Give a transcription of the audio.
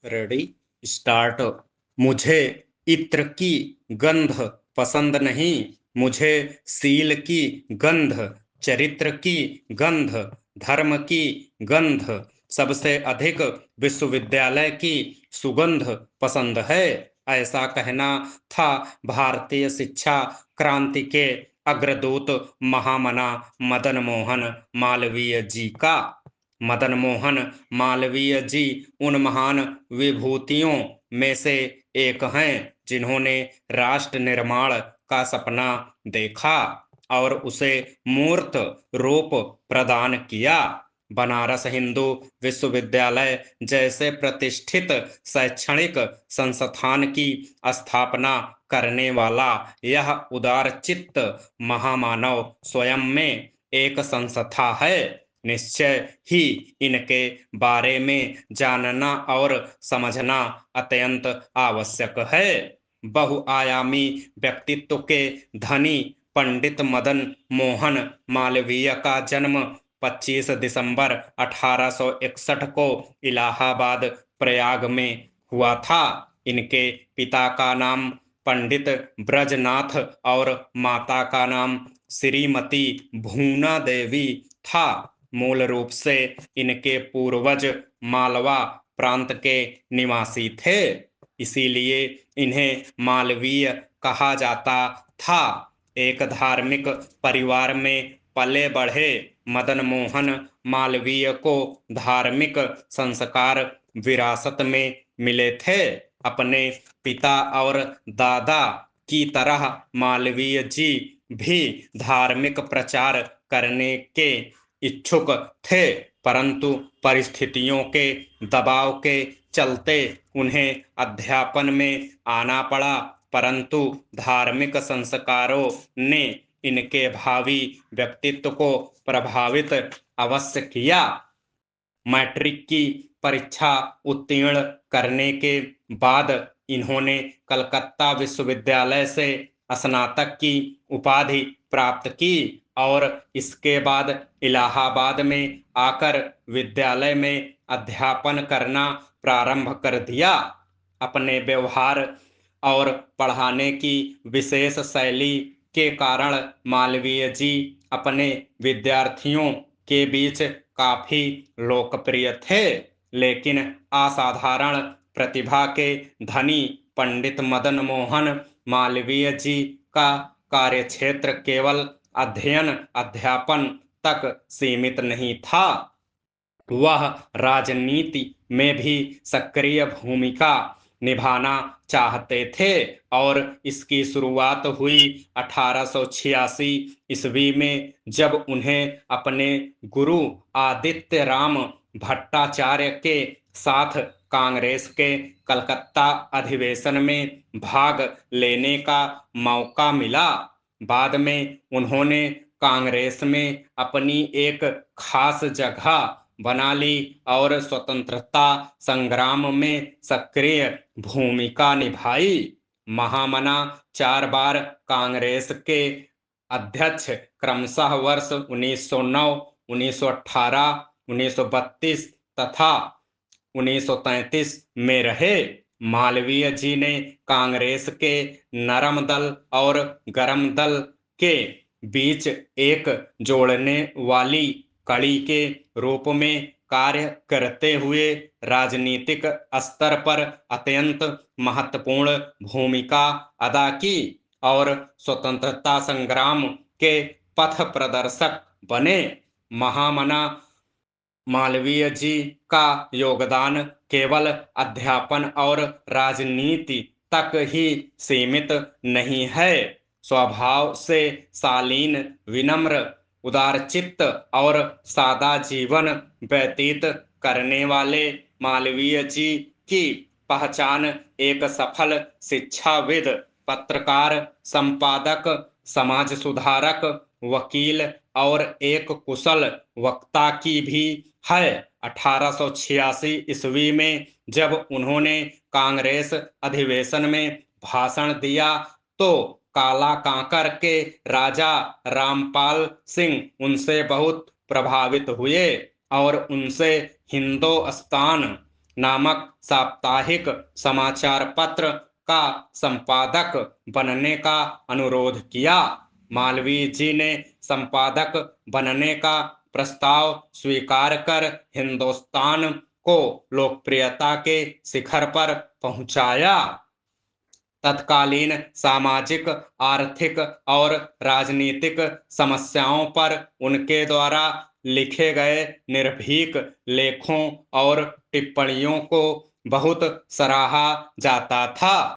Ready start. मुझे इत्र की गंध पसंद नहीं, मुझे सील की गंध, चरित्र की गंध, धर्म की गंध, सबसे अधिक विश्वविद्यालय की सुगंध पसंद है। ऐसा कहना था भारतीय शिक्षा क्रांति के अग्रदूत महामना मदन मोहन मालवीय जी का। मदन मोहन मालवीय जी उन महान विभूतियों में से एक हैं जिन्होंने राष्ट्र निर्माण का सपना देखा और उसे मूर्त रूप प्रदान किया। बनारस हिंदू विश्वविद्यालय जैसे प्रतिष्ठित शैक्षणिक संस्थान की स्थापना करने वाला यह उदारचित्त महामानव स्वयं में एक संस्था है। निश्चय ही इनके बारे में जानना और समझना अत्यंत आवश्यक है। बहुआयामी व्यक्तित्व के धनी पंडित मदन मोहन मालवीय का जन्म 25 दिसंबर 1861 को इलाहाबाद प्रयाग में हुआ था। इनके पिता का नाम पंडित ब्रजनाथ और माता का नाम श्रीमती भूना देवी था। मूल रूप से इनके पूर्वज मालवा प्रांत के निवासी थे, इसीलिए इन्हें मालवीय कहा जाता था। एक धार्मिक परिवार में पले बढ़े मदन मोहन मालवीय को धार्मिक संस्कार विरासत में मिले थे। अपने पिता और दादा की तरह मालवीय जी भी धार्मिक प्रचार करने के इच्छुक थे, परंतु परिस्थितियों के दबाव के चलते उन्हें अध्यापन में आना पड़ा। परंतु धार्मिक संस्कारों ने इनके भावी व्यक्तित्व को प्रभावित अवश्य किया। मैट्रिक की परीक्षा उत्तीर्ण करने के बाद इन्होंने कलकत्ता विश्वविद्यालय से स्नातक की उपाधि प्राप्त की और इसके बाद इलाहाबाद में आकर विद्यालय में अध्यापन करना प्रारंभ कर दिया। अपने व्यवहार और पढ़ाने की विशेष शैली के कारण मालवीय जी अपने विद्यार्थियों के बीच काफी लोकप्रिय थे, लेकिन असाधारण प्रतिभा के धनी पंडित मदन मोहन मालवीय जी का कार्यक्षेत्र केवल अध्ययन अध्यापन तक सीमित नहीं था। वह राजनीति में भी सक्रिय भूमिका निभाना चाहते थे और इसकी शुरुआत हुई 1886 ईस्वी में, जब उन्हें अपने गुरु आदित्य राम भट्टाचार्य के साथ कांग्रेस के कलकत्ता अधिवेशन में भाग लेने का मौका मिला। बाद में उन्होंने कांग्रेस में अपनी एक खास जगह बना ली और स्वतंत्रता संग्राम में सक्रिय भूमिका निभाई। महामना 4 बार कांग्रेस के अध्यक्ष क्रमशः वर्ष 1909, 1918, 1932 तथा 1933 में रहे। मालवीय जी ने कांग्रेस के नरम दल और गरम दल के बीच एक जोड़ने वाली कड़ी के रूप में कार्य करते हुए राजनीतिक स्तर पर अत्यंत महत्वपूर्ण भूमिका अदा की और स्वतंत्रता संग्राम के पथ प्रदर्शक बने। महामना मालवीय जी का योगदान केवल अध्यापन और राजनीति तक ही सीमित नहीं है। स्वभाव से शालीन, विनम्र, उदारचित्त और सादा जीवन व्यतीत करने वाले मालवीय जी की पहचान एक सफल शिक्षाविद, पत्रकार, संपादक, समाज सुधारक, वकील और एक कुशल वक्ता की भी है। 1886 ईस्वी में जब उन्होंने कांग्रेस अधिवेशन में भाषण दिया तो काला कांकर के राजा रामपाल सिंह उनसे बहुत प्रभावित हुए और उनसे हिंदुस्तान नामक साप्ताहिक समाचार पत्र का संपादक बनने का अनुरोध किया। मालवीय जी ने संपादक बनने का प्रस्ताव स्वीकार कर हिंदुस्तान को लोकप्रियता के शिखर पर पहुंचाया। तत्कालीन सामाजिक, आर्थिक और राजनीतिक समस्याओं पर उनके द्वारा लिखे गए निर्भीक लेखों और टिप्पणियों को बहुत सराहा जाता था।